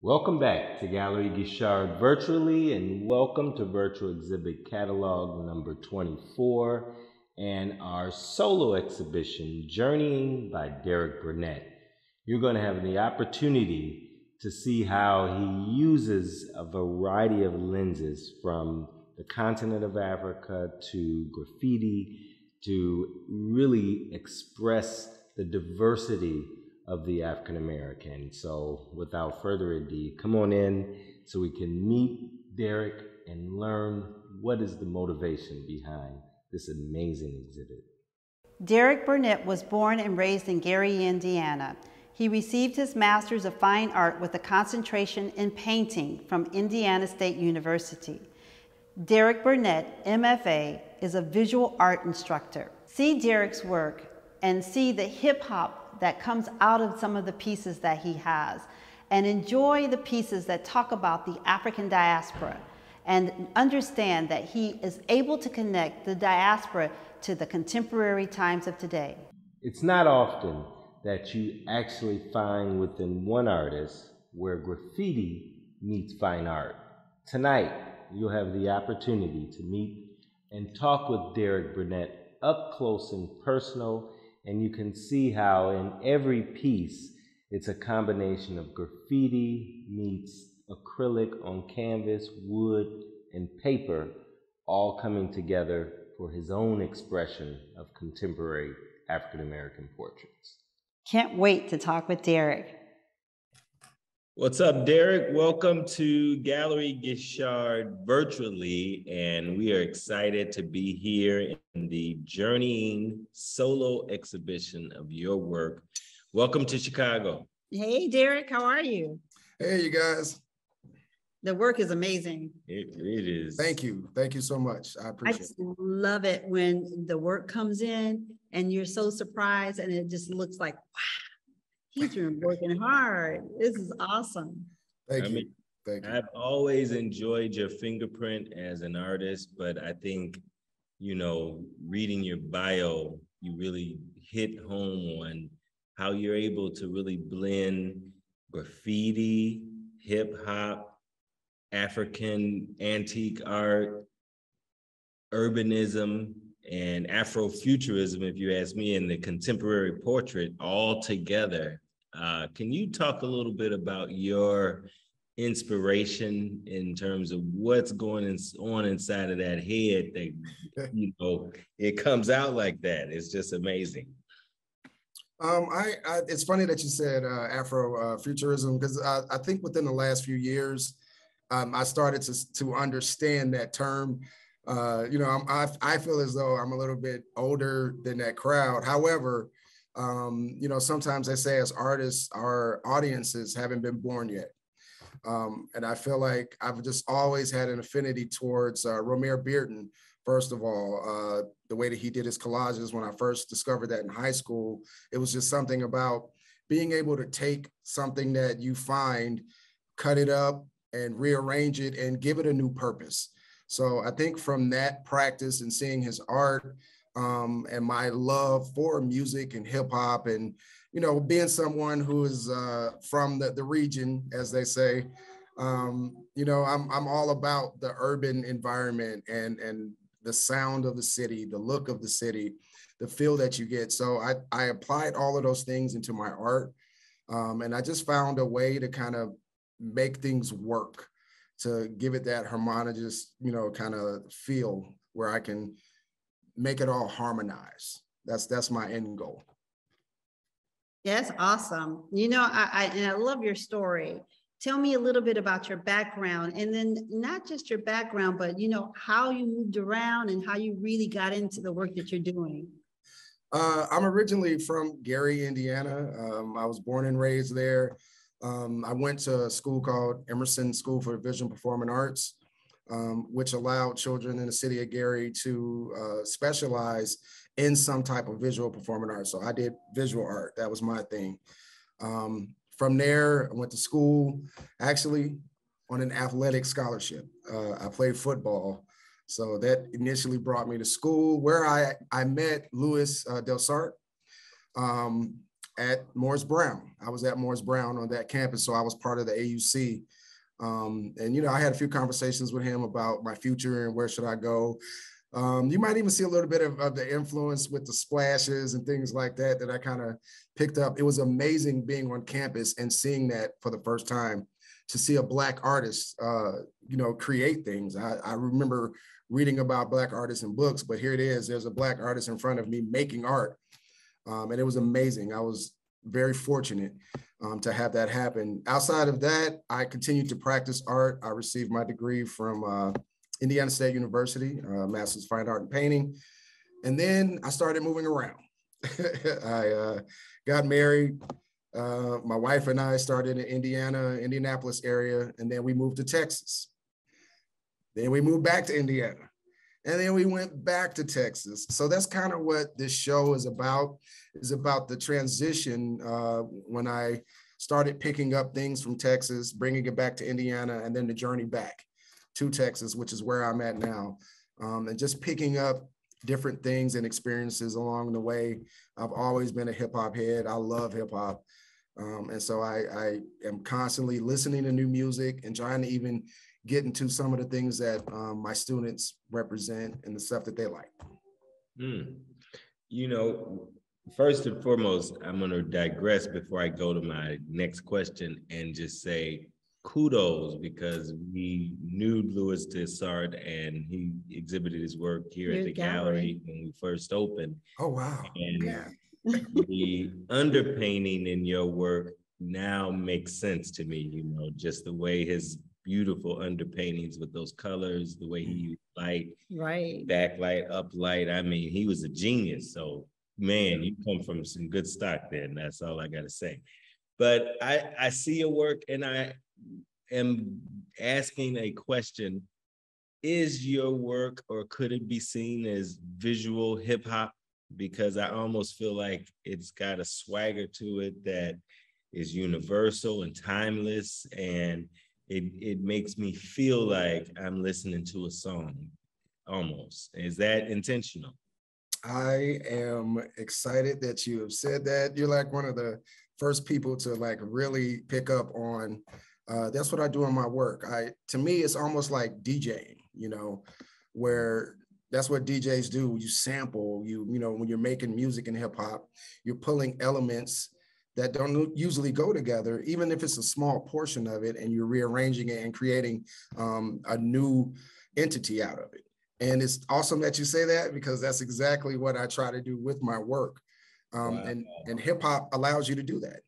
Welcome back to Gallery Guichard virtually, and welcome to Virtual Exhibit Catalog number 24 and our solo exhibition, Journeying by Derrock Burnett. You're going to have the opportunity to see how he uses a variety of lenses from the continent of Africa to graffiti to really express the diversity of the African American. So without further ado, come on in so we can meet Derrock and learn what is the motivation behind this amazing exhibit. Derrock Burnett was born and raised in Gary, Indiana. He received his Master's of Fine Art with a concentration in painting from Indiana State University. Derrock Burnett, MFA, is a visual art instructor. See Derrock's work and see the hip hop that comes out of some of the pieces that he has, and enjoy the pieces that talk about the African diaspora, and understand that he is able to connect the diaspora to the contemporary times of today. It's not often that you actually find within one artist where graffiti meets fine art. Tonight, you'll have the opportunity to meet and talk with Derrock Burnett up close and personal, and you can see how in every piece, it's a combination of graffiti meets acrylic on canvas, wood, and paper, all coming together for his own expression of contemporary African American portraits. Can't wait to talk with Derrock. What's up, Derrock? Welcome to Gallery Guichard virtually, and we are excited to be here in the Journeying solo exhibition of your work. Welcome to Chicago. Hey, Derrock, how are you? Hey, you guys. The work is amazing. It is. Thank you. Thank you so much. I I appreciate just it. love it when the work comes in and you're so surprised and it just looks like, wow, he's been working hard. This is awesome. Thank you. Thank you. I've always enjoyed your fingerprint as an artist, but I think, reading your bio, you really hit home on how you're able to really blend graffiti, hip hop, African antique art, urbanism, and Afrofuturism, if you ask me, and the contemporary portrait all together. Can you talk a little bit about your inspiration in terms of what's going on inside of that head that, it comes out like that? It's just amazing. It's funny that you said Afrofuturism, because I think within the last few years, I started to understand that term. I feel as though I'm a little bit older than that crowd. However, sometimes they say as artists, our audiences haven't been born yet. And I feel like I've just always had an affinity towards Romare Bearden. First of all, the way that he did his collages, when I first discovered that in high school, it was just something about being able to take something that you find, cut it up, and rearrange it and give it a new purpose. So I think from that practice and seeing his art and my love for music and hip hop, and being someone who is from the region, as they say, I'm all about the urban environment and the sound of the city, the look of the city, the feel that you get. So I applied all of those things into my art, and I just found a way to kind of make things work, to give it that harmonious, kind of feel where I can make it all harmonize. That's my end goal. That's awesome. I love your story. Tell me a little bit about your background, and then not just your background, but how you moved around and how you really got into the work that you're doing. I'm originally from Gary, Indiana. I was born and raised there. I went to a school called Emerson School for Visual and Performing Arts, which allowed children in the city of Gary to specialize in some type of visual performing arts. So I did visual art. That was my thing. From there, I went to school, actually on an athletic scholarship. I played football. So that initially brought me to school, where I met Louis Delsart. at Morris Brown. I was at Morris Brown on that campus, so I was part of the AUC. And, you know, I had a few conversations with him about my future and where should I go. You might even see a little bit of the influence with the splashes and things like that that I kind of picked up. It was amazing being on campus and seeing that for the first time, to see a Black artist, you know, create things. I remember reading about Black artists in books, but here it is, there's a Black artist in front of me making art. And it was amazing. I was very fortunate to have that happen. Outside of that, I continued to practice art. I received my degree from Indiana State University, Master's of Fine Art and Painting. And then I started moving around. I got married. My wife and I started in Indianapolis area, and then we moved to Texas. Then we moved back to Indiana, and then we went back to Texas. So that's kind of what this show is about the transition when I started picking up things from Texas, bringing it back to Indiana, and then the journey back to Texas, which is where I'm at now. And just picking up different things and experiences along the way. I've always been a hip hop head. I love hip hop. And so I am constantly listening to new music and trying to even get into some of the things that my students represent and the stuff that they like. You know, first and foremost, I'm going to digress before I go to my next question and just say kudos, because we knew Louis Guichard and he exhibited his work here at the gallery when we first opened. Oh, wow. And the underpainting in your work now makes sense to me, you know, just the way his beautiful underpaintings with those colors, the way he used light, backlight, uplight. I mean, he was a genius. So, man, you come from some good stock there, and that's all I got to say. But I see your work, and I am asking a question. Is your work, or could it be seen as visual hip hop? Because I almost feel like it's got a swagger to it that is universal and timeless, and it makes me feel like I'm listening to a song almost. Is that intentional? I am excited that you have said that. You're like one of the first people to like really pick up on. That's what I do in my work. To me, it's almost like DJing, you know, where that's what DJs do. You sample, you know, when you're making music in hip hop, you're pulling elements that don't usually go together, even if it's a small portion of it, and you're rearranging it and creating a new entity out of it. And it's awesome that you say that, because that's exactly what I try to do with my work. Wow. And hip hop allows you to do that.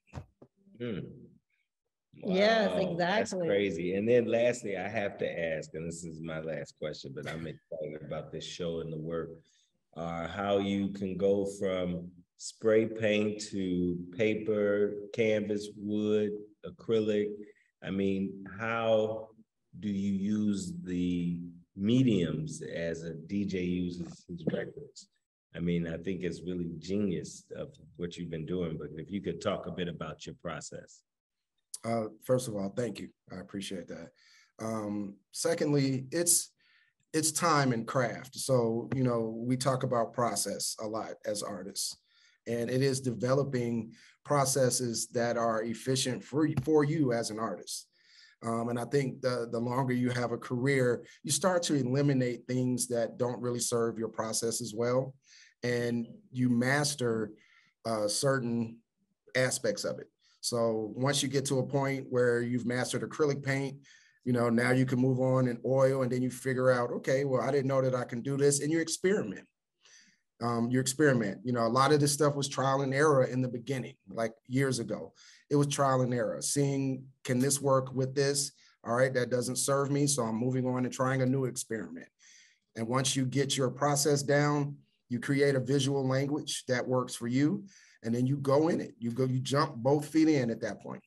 Wow, yes, exactly. That's crazy. And then lastly, I have to ask, and this is my last question, but I'm excited about this show and the work, how you can go from spray paint to paper, canvas, wood, acrylic. I mean, how do you use the mediums as a DJ uses his records? I mean, I think it's really genius of what you've been doing, but if you could talk a bit about your process. First of all, thank you. I appreciate that. Secondly, it's time and craft. So, you know, we talk about process a lot as artists, and it is developing processes that are efficient for you as an artist. And I think the longer you have a career, you start to eliminate things that don't really serve your process as well, and you master certain aspects of it. So once you get to a point where you've mastered acrylic paint, you know, now you can move on in oil, and then you figure out, okay, well, I didn't know that I can do this, and you experiment. You know, a lot of this stuff was trial and error in the beginning, like years ago. It was trial and error, seeing, can this work with this? All right, that doesn't serve me, so I'm moving on and trying a new experiment. And once you get your process down, you create a visual language that works for you, and then you go in it. You jump both feet in at that point.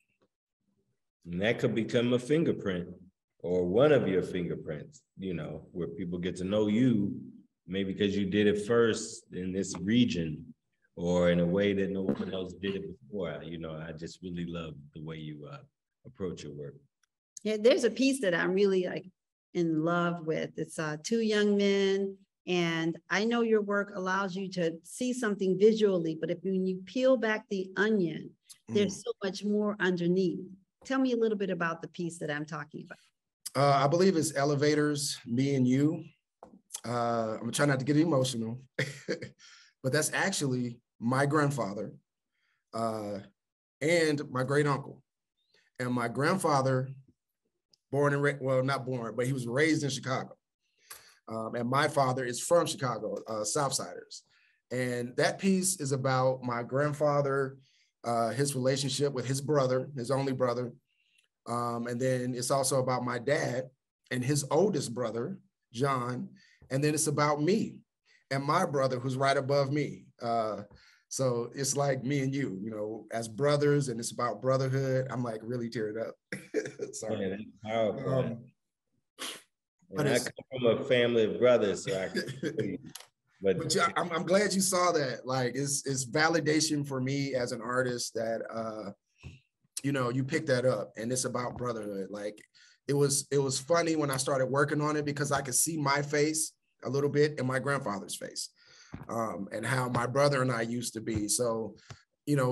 And that could become a fingerprint, or one of your fingerprints, you know, where people get to know you, maybe because you did it first in this region, or in a way that no one else did it before. You know, I just really love the way you approach your work. Yeah, there's a piece that I'm really like in love with. It's two young men, And I know your work allows you to see something visually, but when you peel back the onion, there's so much more underneath. Tell me a little bit about the piece that I'm talking about. I believe it's Elevators, Me and You. I'm trying not to get emotional, but that's actually my grandfather and my great uncle. And my grandfather, not born, but he was raised in Chicago. And my father is from Chicago, Southsiders. And that piece is about my grandfather, his relationship with his brother, his only brother. And then it's also about my dad and his oldest brother, John. And then it's about me and my brother, who's right above me. So it's like me and you, as brothers, and it's about brotherhood. I'm like really teared up. Sorry. Man, that's powerful. But I come from a family of brothers, so I can but yeah, I'm glad you saw that. Like it's validation for me as an artist that you picked that up, and it's about brotherhood. Like it was funny when I started working on it because I could see my face a little bit and my grandfather's face, and how my brother and I used to be. So,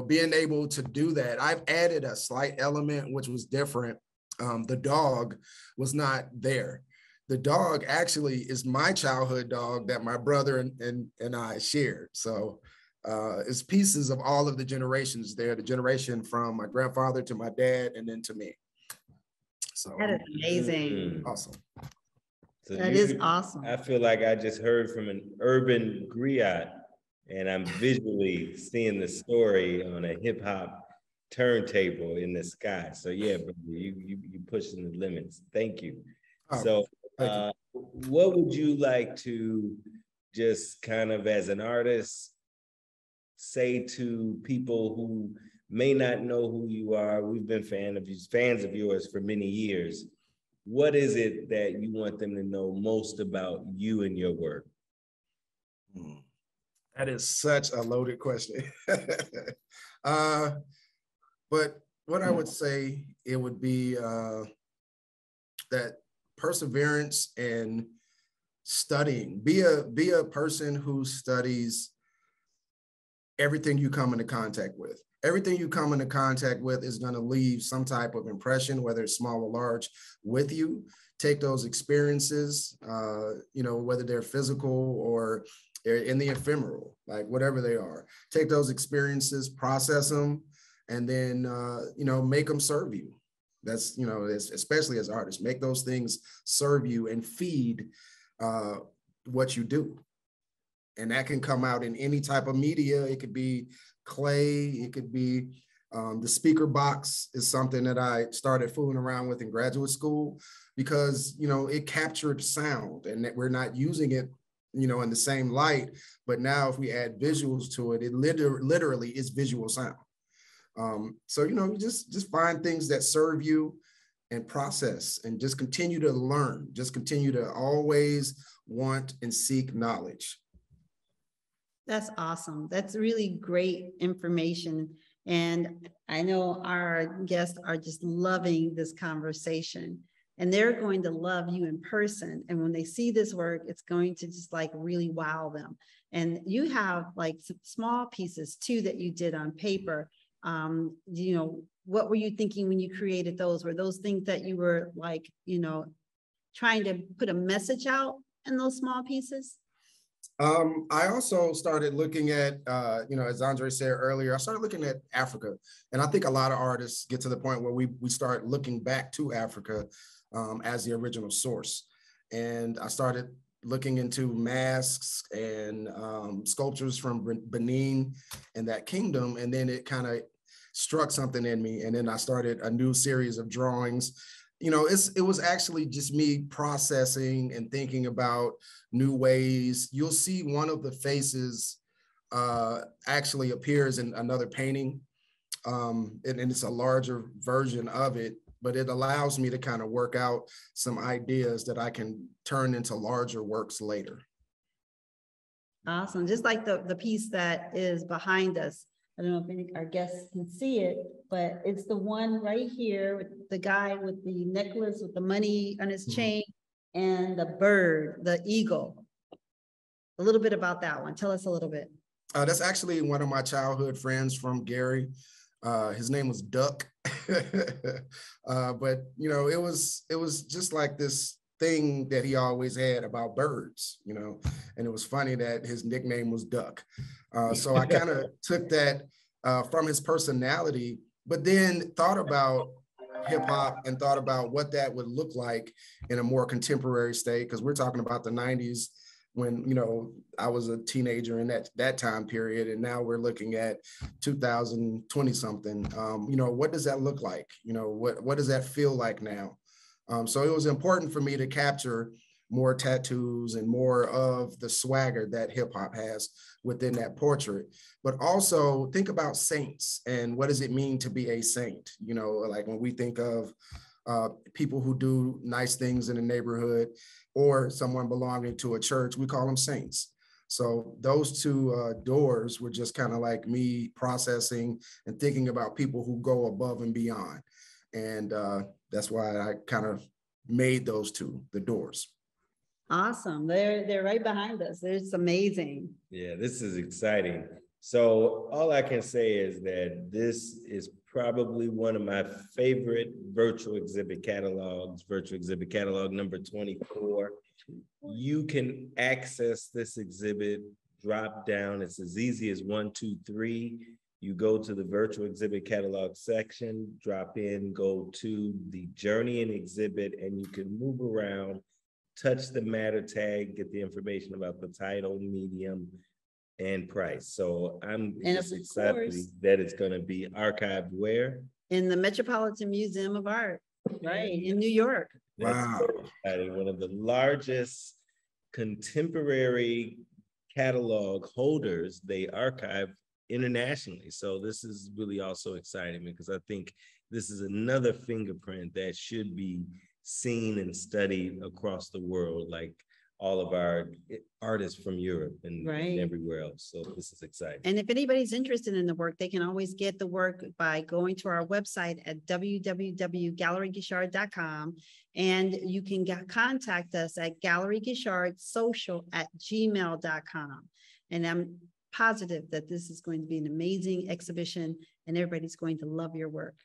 being able to do that, I've added a slight element which was different. The dog was not there. The dog actually is my childhood dog that my brother and I shared. So it's pieces of all of the generations there, the generation from my grandfather to my dad and then to me. So that is amazing. Awesome. So that is awesome. I feel like I just heard from an urban griot, and I'm visually seeing the story on a hip hop turntable in the sky. So yeah, brother, you pushing the limits. Thank you. So what would you like to just kind of as an artist say to people who may not know who you are? We've been fans of yours for many years. What is it that you want them to know most about you and your work? That is such a loaded question. But what I would say, it would be that perseverance and studying. Be a person who studies everything you come into contact with. Everything you come into contact with is going to leave some type of impression, whether it's small or large, with you. Take those experiences, whether they're physical or they're in the ephemeral, like whatever they are. Take those experiences, process them, and then, make them serve you. That's, especially as artists, make those things serve you and feed what you do. And that can come out in any type of media. It could be clay, it could be the speaker box is something that I started fooling around with in graduate school because, it captured sound and that we're not using it, in the same light. But now if we add visuals to it, it literally is visual sound. So, you just find things that serve you and process and just continue to learn, just continue to always want and seek knowledge. That's awesome. That's really great information. And I know our guests are just loving this conversation and they're going to love you in person. And when they see this work, it's going to just like really wow them. And you have like some small pieces too that you did on paper. What were you thinking when you created those? Were those things that you were like, trying to put a message out in those small pieces? I also started looking at, as Andre said earlier, I started looking at Africa. And I think a lot of artists get to the point where we start looking back to Africa as the original source. And I started looking into masks and sculptures from Benin and that kingdom. And then it kind of struck something in me. And then I started a new series of drawings. It was actually just me processing and thinking about new ways. You'll see one of the faces actually appears in another painting, and it's a larger version of it, but it allows me to kind of work out some ideas that I can turn into larger works later. Awesome. Just like the piece that is behind us. I don't know if any of our guests can see it, but it's the one right here with the guy with the necklace with the money on his chain and the bird, the eagle. a little bit about that one. Tell us a little bit. That's actually one of my childhood friends from Gary. His name was Duck. But you know, it was just like this thing that he always had about birds, you know, and it was funny that his nickname was Duck. So I kind of took that from his personality, but then thought about hip hop and thought about what that would look like in a more contemporary state, because we're talking about the 90s when, you know, I was a teenager in that time period, and now we're looking at 2020 something. You know, what does that look like? You know, what does that feel like now? So it was important for me to capture more tattoos and more of the swagger that hip hop has within that portrait, but also think about saints and what does it mean to be a saint? You know, like when we think of people who do nice things in the neighborhood or someone belonging to a church, we call them saints. So those two doors were just kind of like me processing and thinking about people who go above and beyond. And that's why I kind of made those two, the doors. Awesome. They're right behind us. It's amazing. Yeah, this is exciting. So all I can say is that this is probably one of my favorite virtual exhibit catalogs, virtual exhibit catalog number 24. You can access this exhibit, drop down. It's as easy as 1, 2, 3. You go to the virtual exhibit catalog section, drop in, go to the journeying exhibit, and you can move around, touch the matter tag, get the information about the title, medium, and price. So I'm just excited that it's going to be archived where? In the Metropolitan Museum of Art, right, in New York. Wow. That's one of the largest contemporary catalog holders. They archive internationally. So this is really also exciting because I think this is another fingerprint that should be seen and studied across the world, like all of our artists from Europe and everywhere else. So this is exciting. And if anybody's interested in the work, they can always get the work by going to our website at www.galleryguichard.com. And you can contact us at galleryguichardsocial@gmail.com. And I'm positive that this is going to be an amazing exhibition and everybody's going to love your work.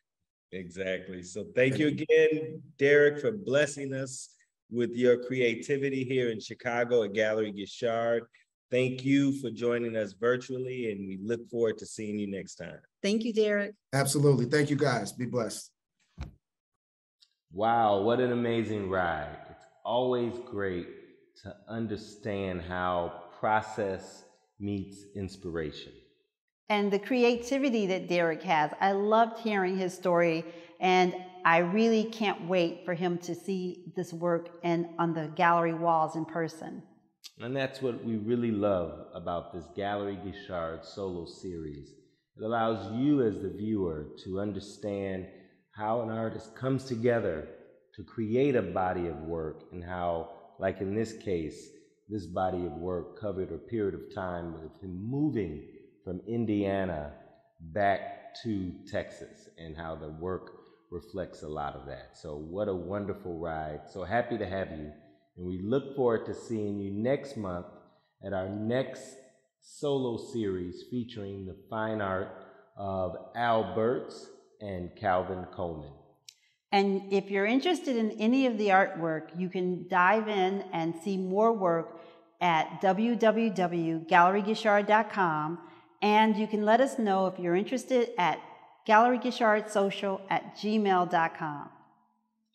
Exactly. So thank you again, Derrock, for blessing us with your creativity here in Chicago at Gallery Guichard. Thank you for joining us virtually, and we look forward to seeing you next time. Thank you, Derrock. Absolutely. Thank you, guys. Be blessed. Wow, what an amazing ride. It's always great to understand how process meets inspiration. And the creativity that Derrock has. I loved hearing his story, and I really can't wait for him to see this work on the gallery walls in person. And that's what we really love about this Gallery Guichard solo series. It allows you as the viewer to understand how an artist comes together to create a body of work, and how, like in this case, this body of work covered a period of time of him moving from Indiana back to Texas, and how the work reflects a lot of that. So what a wonderful ride. So happy to have you. And we look forward to seeing you next month at our next solo series featuring the fine art of Al Burtz and Calvin Coleman. And if you're interested in any of the artwork, you can dive in and see more work at www.galleryguichard.com. And you can let us know if you're interested at galleryguichardsocial@gmail.com.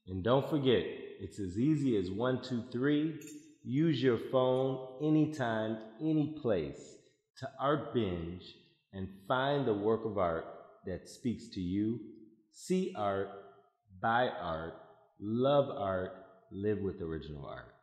And don't forget, it's as easy as 1, 2, 3. Use your phone anytime, any place to art binge and find the work of art that speaks to you. See art, buy art, love art, live with original art.